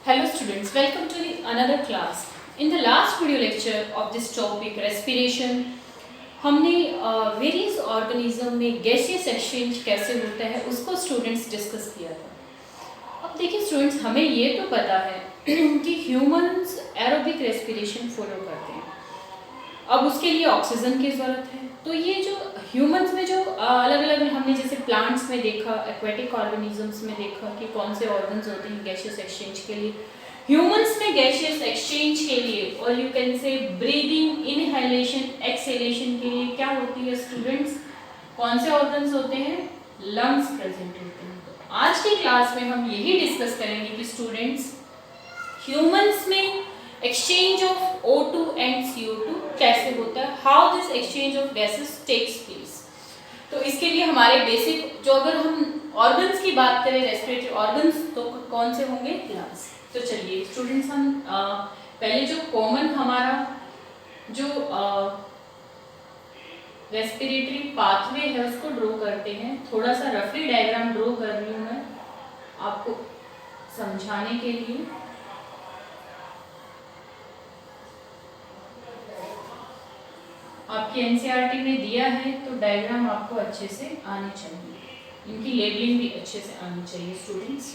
Hello students, welcome to the another class. In the last video lecture of this topic respiration, हमने various organism में gaseous exchange कैसे होता है उसको students discuss किया था। अब देखिए स्टूडेंट्स, हमें ये तो पता है कि ह्यूमंस एरोबिक रेस्पिरेशन फॉलो करते हैं। अब उसके लिए ऑक्सीजन की ज़रूरत है। तो ये जो ह्यूमंस में जो अलग अलग हमने जैसे प्लांट्स में देखा, एक्वेटिक ऑर्गेनिजम्स में देखा कि कौन से ऑर्गन्स होते हैं गैसियस एक्सचेंज के लिए। ह्यूमंस में गैसियस एक्सचेंज के लिए और यू कैन से ब्रीदिंग, इनहेलेशन, एक्सहेलेशन के लिए क्या होती है स्टूडेंट्स, कौन से ऑर्गन्स होते हैं, लंग्स प्रेजेंट होते हैं। तो आज की क्लास में हम यही डिस्कस करेंगे कि स्टूडेंट्स ह्यूमंस में exchange of O2 and CO2 कैसे होता है, how this exchange of gases takes place. तो इसके लिए हमारे बेसिक जो अगर हम ऑर्गन्स की बात करें, रेस्पिरेटरी ऑर्गन्स, तो कौन से होंगे, लंग्स। तो चलिए स्टूडेंट्स, हम पहले जो कॉमन हमारा जो रेस्पिरेटरी पाथवे है उसको ड्रॉ करते हैं। थोड़ा सा रफली डायग्राम ड्रॉ कर रही हूँ मैं आपको समझाने के लिए। आपकी एनसीईआरटी में दिया है तो डायग्राम आपको अच्छे से आनी चाहिए, इनकी लेबलिंग भी अच्छे से आनी चाहिए स्टूडेंट्स।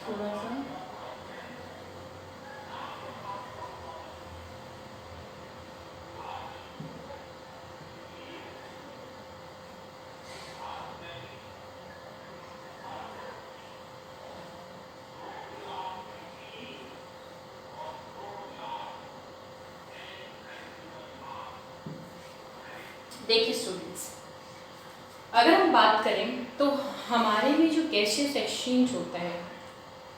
थोड़ा सा देखिए स्टूडेंट्स, अगर हम बात करें तो हमारे में जो गैसियस एक्सचेंज होता है,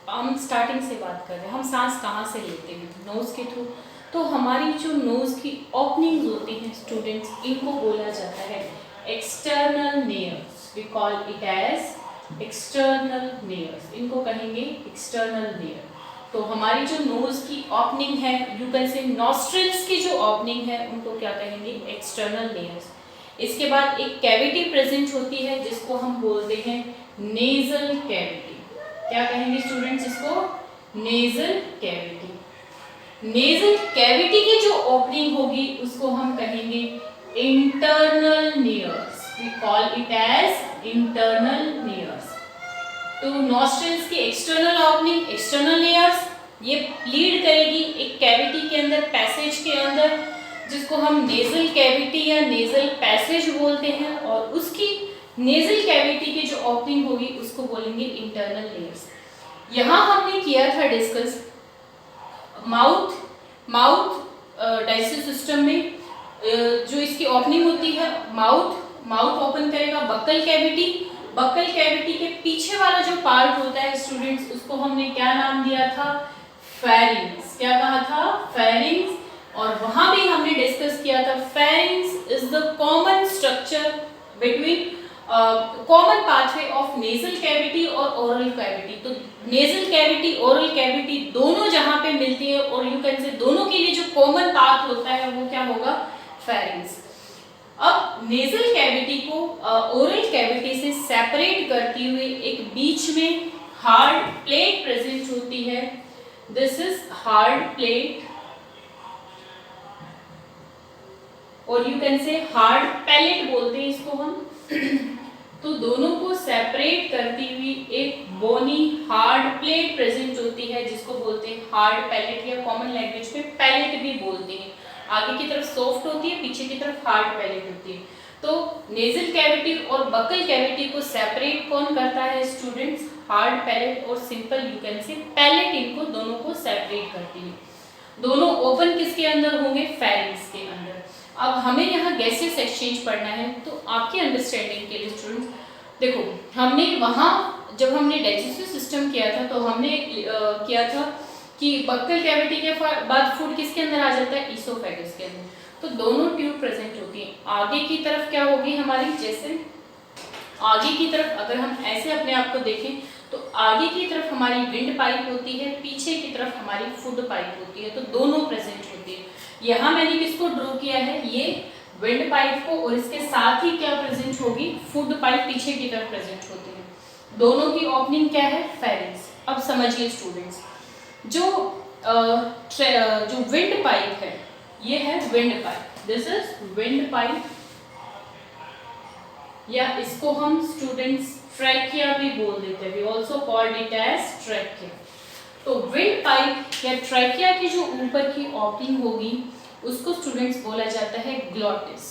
हम स्टार्टिंग से बात कर रहे हैं, हम सांस कहाँ से लेते हैं, नोज़ के थ्रू। तो हमारी जो नोज़ की ओपनिंग्स होती हैं स्टूडेंट्स, इनको बोला जाता है external nares. We call it as external nares, इनको कहेंगे एक्सटर्नल नेयर। तो हमारी जो नोज की ओपनिंग है, यू कैन से नॉस्ट्रिल्स की जो ओपनिंग है, उनको क्या कहेंगे, एक्सटर्नल नेयर्स। इसके बाद एक कैविटी प्रेजेंट होती है जिसको हम बोलते हैं नेजल कैविटी। क्या कहेंगे स्टूडेंट्स इसको, नेजल कैविटी। नेजल कैविटी की जो ओपनिंग होगी उसको हम कहेंगे internal nares. We call it as internal nares. तो नॉस्ट्रिल्स की एक्सटर्नल ओपनिंग, एक्सटर्नल लेयर्स, ये लीड करेगी एक कैविटी के अंदर, पैसेज के अंदर, जिसको हम नेजल कैविटी या नेजल पैसेज बोलते हैं। और उसकी नेजल कैविटी की जो ओपनिंग होगी उसको बोलेंगे इंटरनल लेयर्स। यहाँ हमने किया था डिस्कस माउथ डाइजेस्टिव सिस्टम में जो इसकी ओपनिंग होती है, माउथ ओपन करेगा बक्कल कैविटी के पीछे वाला जो पार्ट होता है स्टूडेंट्स, उसको हमने क्या नाम दिया था, फेरिंग्स। क्या कहा था, फेरिंग्स। और वहां भी हमने डिस्कस किया था pharynx is the common structure between common pathway of nasal cavity और ओरल कैविटी। तो नेजल कैविटी, ओरल कैविटी दोनों जहां पे मिलती है और यू कैन से दोनों के लिए जो कॉमन पाथ होता है वो क्या होगा, फेरिंग्स। अब नेजल कैविटी को ओरल कैविटी से सेपरेट करती हुई एक बीच में हार्ड प्लेट प्रेजेंट होती है। दिस इज हार्ड प्लेट और यू कैन से हार्ड पैलेट बोलते हैं इसको हम। तो दोनों को सेपरेट करती हुई एक बोनी हार्ड प्लेट प्रेजेंट होती है जिसको बोलते हैं हार्ड पैलेट या कॉमन लैंग्वेज में पैलेट भी बोलते हैं। आगे की तरफ सॉफ्ट होती है, पीछे की तरफ हार्ड पैलेट होती है। तो नेजल कैविटी और बक्कल कैविटी को सेपरेट कौन करता है स्टूडेंट्स, हार्ड पैलेट और simple you can say palate, इनको दोनों को सेपरेट करती है। दोनों ओपन किसके अंदर होंगे, फेरिंग्स के अंदर। अब हमें यहाँ गैसियस एक्सचेंज पढ़ना है, तो आपकी अंडरस्टैंडिंग के लिए स्टूडेंट्स देखो, हमने वहाँ जब हमने डाइजेस्टिव सिस्टम किया था तो हमने किया था कि बक्कल कैविटी के बाद फूड किसके अंदर आ जाता है, ईसोफेगस के अंदर। तो दोनों ट्यूब प्रेजेंट होती हैं। आगे की तरफ क्या होगी हमारी, जैसे आगे की तरफ अगर हम ऐसे अपने आप को देखें तो आगे की तरफ हमारी विंड पाइप होती है, पीछे की तरफ हमारी फूड पाइप होती है। तो दोनों प्रेजेंट होती है। यहाँ मैंने किसको ड्रॉ किया है, ये विंड पाइप को, और इसके साथ ही क्या प्रेजेंट होगी, फूड पाइप पीछे की तरफ प्रेजेंट होती है। दोनों की ओपनिंग क्या है, फेरिंग्स। अब समझिए स्टूडेंट्स, जो विंड पाइप है, ये है wind pipe, this is wind pipe, या इसको हम स्टूडेंट्स ट्रैकिया भी बोल देते हैं, we also called it as trachea. तो विंड पाइप या ट्रैकिया की जो ऊपर की ओपनिंग होगी उसको स्टूडेंट्स बोला जाता है ग्लॉटिस,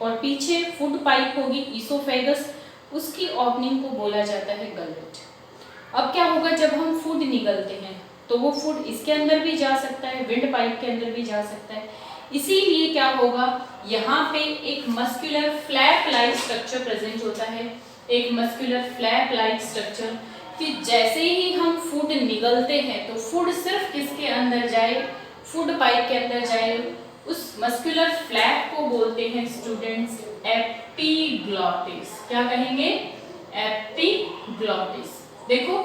और पीछे फूड पाइप होगी ईसोफेगस, उसकी ओपनिंग को बोला जाता है गलट। अब क्या होगा, जब हम फूड निगलते हैं तो वो फूड इसके अंदर भी जा सकता है, विंड पाइप के अंदर भी जा सकता है, इसीलिए क्या होगा, यहाँ पे एक muscular flap like structure present होता है, एक मस्कुलर फ्लैप लाइक स्ट्रक्चर, कि जैसे ही हम फूड निगलते हैं तो फूड सिर्फ किसके अंदर जाए, फूड पाइप के अंदर जाए, उस मस्कुलर फ्लैप को बोलते हैं स्टूडेंट्स एपिग्लॉटिस। क्या कहेंगे, एपिग्लॉटिस। देखो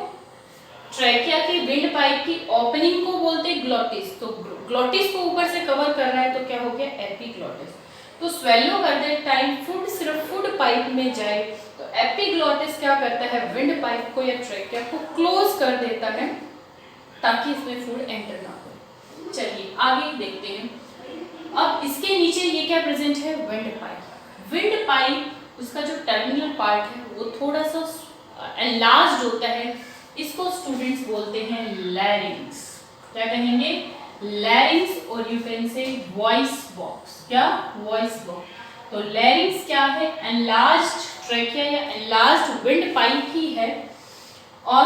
ट्रैकिया की विंड पाइप की ओपनिंग को बोलते हैं ग्लॉटिस, तो ग्लॉटिस को ऊपर से कवर कर रहा है तो क्या हो गया, एपिग्लॉटिस। तो स्वेलो करते टाइम फूड सिर्फ फूड पाइप में जाए तो एपिग्लॉटिस क्या करता है, विंड पाइप को या ट्रैकिया को क्लोज कर देता है ताकि इसमें फूड एंटर ना हो। चलिए आगे देखते हैं। अब इसके नीचे ये क्या प्रेजेंट है, विंड पाइप। विंड पाइप उसका जो टर्मिनल पार्ट है वो थोड़ा सा एनलार्ज्ड होता है, इसको स्टूडेंट्स बोलते हैं लैरिंग्स। क्या कहेंगे, लैरिंग्स, और यू कैन से वॉइस बॉक्स। क्या, वॉइस बॉक्स। तो लैरिंग्स क्या है, एनलार्ज्ड ट्रैकिया या एनलार्ज्ड विंड पाइप ही है, और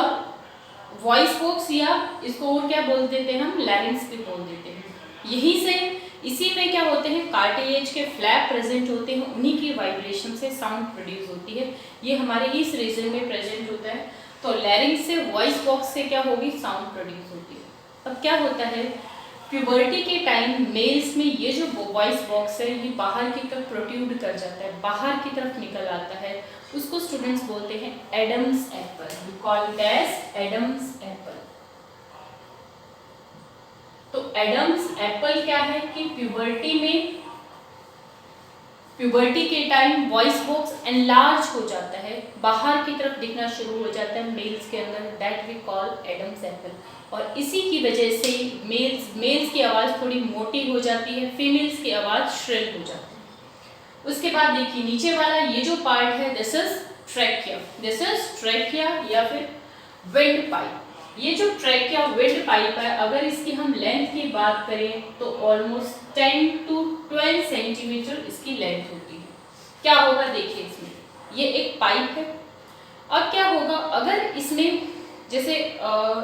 वॉइस बॉक्स या इसको और क्या बोल देते हैं हम, लैरिंग्स भी बोल देते हैं। यहीं से इसी में क्या होते हैं, कार्टिलेज के फ्लैप प्रेजेंट होते हैं, उन्हीं की वाइब्रेशन से साउंड प्रोड्यूस होती है, ये हमारे इस रीजन में प्रेजेंट होता है। तो लैरिंग्स से, वॉइस बॉक्स से क्या होगी, साउंड प्रोड्यूस होती है। अब क्या होता है, प्यूबर्टी के टाइम मेल्स में ये जो वॉइस बॉक्स है ये बाहर की तरफ प्रोट्रूड कर जाता है, बाहर की तरफ निकल आता है, उसको स्टूडेंट्स बोलते हैं Adam's apple, we call it as Adam's apple. तो एडम्स एप्पल क्या है कि प्यूबर्टी के टाइम वॉइस बॉक्स एनलार्ज हो जाता है, बाहर की तरफ दिखना शुरू हो जाता है मेल्स के अंदर, that we call Adam's apple. और इसी की वजह से मेल्स की आवाज़ थोड़ी मोटी हो जाती है, फीमेल्स की आवाज़ श्रिल हो जाती है। उसके बाद देखिए नीचे वाला ये जो पार्ट है, दिस इज ट्रैकिया या फिर विंड पाइप। ये जो ट्रैकिया विंड पाइप है, अगर इसकी हम लेंथ की बात करें तो ऑलमोस्ट 10 to 12 सेंटीमीटर इसकी लेंथ होती है। क्या होगा देखिए, इसमें ये एक पाइप है। अब क्या होगा, अगर इसमें जैसे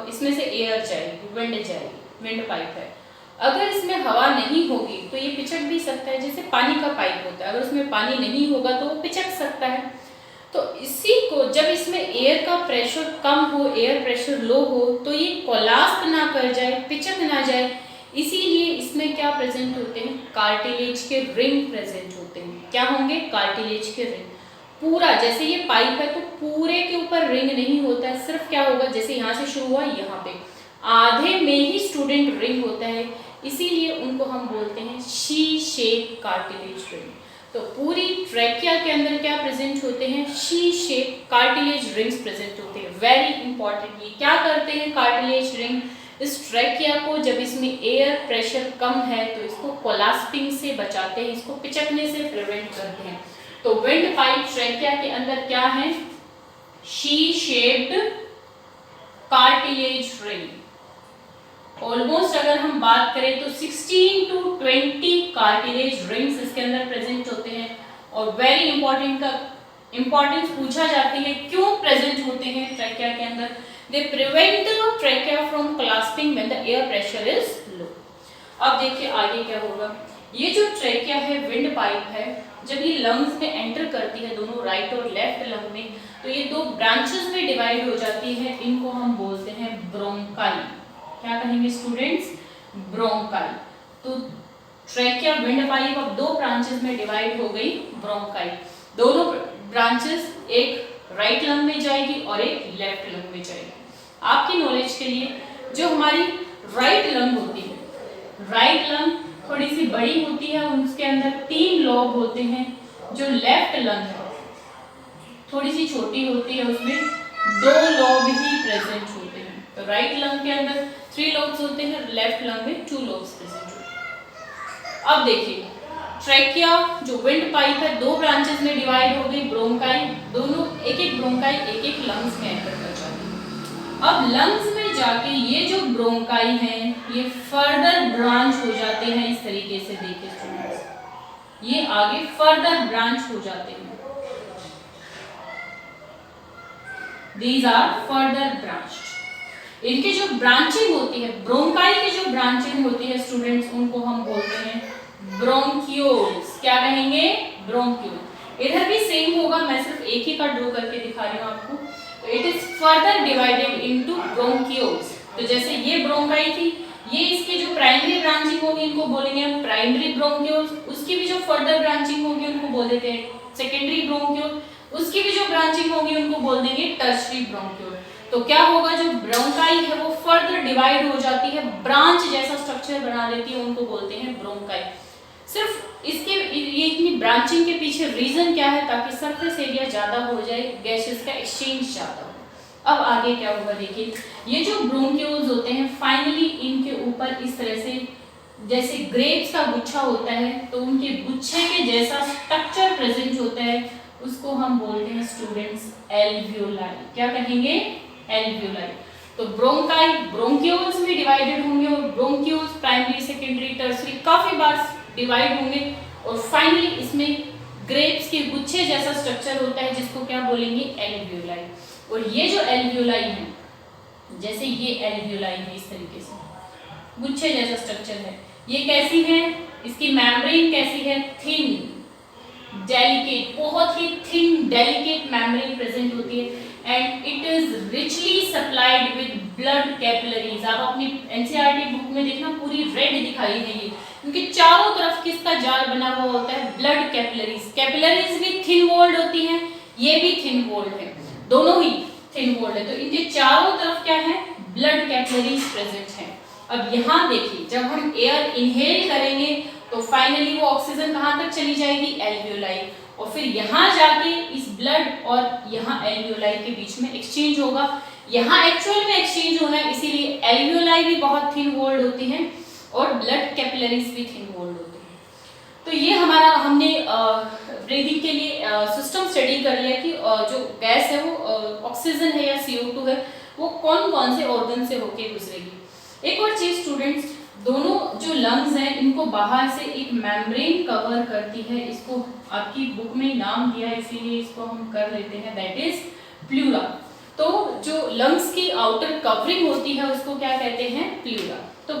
इसमें से एयर जाएगी, विंड पाइप है, अगर इसमें हवा नहीं होगी तो ये पिचक भी सकता है, जैसे पानी का पाइप होता है, अगर उसमें पानी नहीं होगा तो वो पिचक सकता है। तो इसी को जब इसमें एयर का प्रेशर कम हो, एयर प्रेशर लो हो, तो ये कोलाप्स ना कर जाए, पिचक ना जाए, इसीलिए इसमें क्या प्रेजेंट होते हैं, कार्टिलेज के रिंग प्रेजेंट होते हैं। क्या होंगे, कार्टिलेज के रिंग। पूरा जैसे ये पाइप है तो पूरे के ऊपर रिंग नहीं होता है, सिर्फ क्या होगा, जैसे यहाँ से शुरू हुआ यहाँ पे आधे में ही स्टूडेंट रिंग होता है, इसीलिए उनको हम बोलते हैं शी शेप कार्टिलेज रिंग। तो पूरी ट्रैकिया के अंदर क्या प्रेजेंट होते हैं, she shape cartilage rings present होते हैं। वेरी इंपॉर्टेंट, ये क्या करते हैं कार्टिलेज रिंग, इस ट्रैकिया को जब इसमें एयर प्रेशर कम है तो इसको कोलाप्सिंग से बचाते हैं, इसको पिचकने से प्रिवेंट करते हैं। तो विंड पाइप ट्रैकिया के अंदर क्या है, she shaped cartilage ring. Almost अगर हम बात करें तो 16 to 20 कार्टिलेज रिंग्स इसके अंदर प्रेजेंट होते हैं। और वेरी इंपॉर्टेंट का इंपॉर्टेंस पूछा जाती है, क्यों प्रेजेंट होते हैं ट्रैकिया के अंदर, they prevent trachea from collapsing when the air pressure is low. अब देखिए आगे क्या होगा, ये जो ट्रैकिया है विंड पाइप है, जब ये लंग्स में एंटर करती है, दोनों राइट और लेफ्ट लंग में, तो ये दो ब्रांचेस में डिवाइड हो जाती है, इनको हम बोलते हैं ब्रोंकाई। क्या कहेंगे स्टूडेंट्स, ब्रोंकाई। तो ट्रैकिया विंड पाइप अब दो ब्रांचेस में डिवाइड हो गई, ब्रोंकाई। दोनों ब्रांचेस एक राइट लंग में जाएगी और एक लेफ्ट लंग में जाएगी। आपकी नॉलेज के लिए, जो हमारी राइट लंग होती है, राइट लंग थोड़ी सी बड़ी होती है, उसके अंदर 3 लोब होते हैं। जो लेफ्ट लंग है थोड़ी सी छोटी होती है, उसमें 2 लोब ही प्रेजेंट होते हैं। तो राइट लंग के अंदर 3 लोब्स होते हैं, लेफ्ट लंग में 2 लोब्स प्रेजेंट होते हैं। अब देखिए ट्रैकिया जो विंड पाइप है 2 ब्रांचेस में डिवाइड हो गई, ब्रोंकाई दोनों एक ब्रोंकाई एक लंग्स में एंटर कर जाती है। अब लंग्स में जाके ये जो ब्रोंकाई हैं ये फर्दर ब्रांच हो जाते हैं, इस तरीके से देखिए स्टूडेंट्स, ये आगे फर्दर ब्रांच हो जाते हैं। These are further branched। इनकी जो ब्रांचिंग होती है, ब्रोंकाई की जो ब्रांचिंग होती है स्टूडेंट्स, उनको हम बोलते हैं ब्रोंक्यूल्स। क्या कहेंगे? ब्रोंक्यूल। इधर भी सेम होगा, मैं सिर्फ एक ही का ड्रॉ करके दिखा रही हूँ आपको। तो it is further divided into bronchioles. तो जैसे ये ब्रोंकाई थी, ये इसकी जो प्राइमरी ब्रांचिंग होगी इनको बोलेंगे हम प्राइमरी ब्रोंक्यूल्स, उसकी भी जो फर्दर ब्रांचिंग होगी उनको बोल देते हैं सेकेंडरी ब्रोंक्यूल, उसकी भी जो ब्रांचिंग होगी उनको बोल देंगे टर्शरी ब्रोंक्यूल। तो क्या होगा, जो ब्रोंकाई है वो फर्दर डिवाइड हो जाती है, ब्रांच जैसा स्ट्रक्चर बना देती है, उनको बोलते हैं ब्रोंकाई। सिर्फ इसके ये इतनी ब्रांचिंग के पीछे रीजन क्या है, ताकि सरफेस एरिया ज्यादा हो जाए, गैसेस का एक्सचेंज ज्यादा हो। अब आगे क्या होगा देखिए, ये जो ब्रोंक्यूल्स होते हैं फाइनली इनके ऊपर इस तरह से जैसे ग्रेप्स का गुच्छा होता है, तो उनके गुच्छे के जैसा स्ट्रक्चर प्रेजेंट होता है, उसको हम बोलते हैं स्टूडेंट्स एल्वियोलाई। क्या कहेंगे? एल्वियोलाई। तो ब्रोंकाई ब्रोंक्यूल्स में डिवाइडेड होंगे और ब्रोंक्यूल्स प्राइमरी सेकेंडरी टर्सरी काफी बार डिवाइड होंगे और फाइनली इसमें ग्रेप्स के गुच्छे जैसा स्ट्रक्चर होता है, जिसको क्या बोलेंगे? एल्वियोलाई। और ये जो एल्वियोलाई है, जैसे ये एल्वियोलाई है इस तरीके से गुच्छे जैसा स्ट्रक्चर है, ये कैसी है? इसकी मेम्ब्रेन कैसी है? थिन डेलिकेट, बहुत ही थिन डेलिकेट मेम्ब्रेन प्रेजेंट होती है and it is richly supplied with blood capillaries. आप अपनी एनसीईआरटी बुक में देखना पूरी रेड दिखाई है ये, क्योंकि चारों तरफ किसका जाल बना हुआ होता है? Blood capillaries. कैपिलरीज भी थिन वॉल्ड होती हैं, ये भी थिन वॉल्ड है, दोनों ही थिन वॉल्ड है। तो इनके चारों तरफ क्या है? ब्लड कैपिलरीज प्रेजेंट है। अब यहाँ देखिए, जब हम एयर इनहेल करेंगे तो फाइनली वो ऑक्सीजन कहाँ तक चली जाएगी? एल्वियोलाई। और फिर यहाँ जाके इस ब्लड और यहाँ एल्वियोलाई के बीच में एक्सचेंज होगा। यहाँ एक्चुअल में एक्सचेंज होना है, इसीलिए एल्वियोलाई भी बहुत थिन वॉल्ड होती है और ब्लड कैपिलरीज भी थिन वॉल्ड होती है। तो ये हमारा हमने ब्रीदिंग के लिए सिस्टम स्टडी कर लिया कि जो गैस है वो ऑक्सीजन है या CO2 है, वो कौन कौन से ऑर्गन से होके गुजरेगी। एक और चीज स्टूडेंट्स, दोनों जो लंग्स हैं इनको बाहर से एक मेम्ब्रेन कवर करती है, इसको आपकी बुक में नाम दिया है इसीलिए इसको हम कर लेते हैं, दैट इज प्लूरा। तो जो लंग्स की आउटर कवरिंग होती है उसको क्या कहते हैं? प्लूरा। तो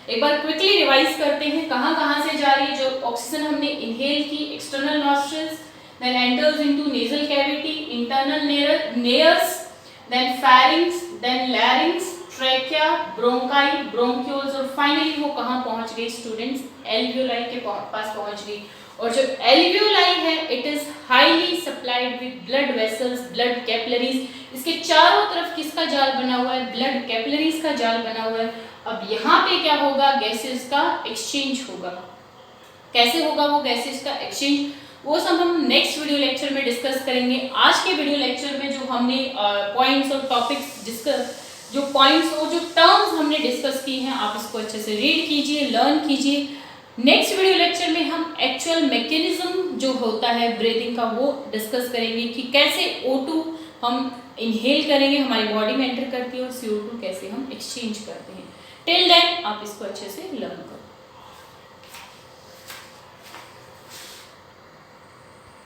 एक बार क्विकली रिवाइज करते हैं कहाँ से जा रही है। जो ऑक्सीजन हमने इनहेल की external nostrils, then enters into nasal cavity, internal nares, then pharynx, then larynx, trachea, bronchi, bronchioles और फाइनली वो कहाँ पहुंच गई स्टूडेंट्स? एल्वियोलाई के पास पहुंच गई। और जो एल्वियोलाई है it is highly supplied with blood vessels, blood capillaries. इसके चारों तरफ किसका जाल बना हुआ है? ब्लड कैपिलरीज का जाल बना हुआ है। अब यहाँ पे क्या होगा? गैसेस का एक्सचेंज होगा। कैसे होगा वो गैसेस का एक्सचेंज? वो सब हम नेक्स्ट वीडियो लेक्चर में डिस्कस करेंगे। आज के वीडियो लेक्चर में जो हमने पॉइंट्स और टॉपिक्स डिस्कस, जो पॉइंट्स और जो टर्म्स हमने डिस्कस की हैं, आप इसको अच्छे से रीड कीजिए, लर्न कीजिए। नेक्स्ट वीडियो लेक्चर में हम एक्चुअल मैकेनिज्म जो होता है ब्रीदिंग का वो डिस्कस करेंगे कि कैसे O2 हम इनहेल करेंगे, हमारी बॉडी में एंटर करती है, और CO2 कैसे हम एक्सचेंज करते हैं। टिल देन आप इसको अच्छे से लर्न करो।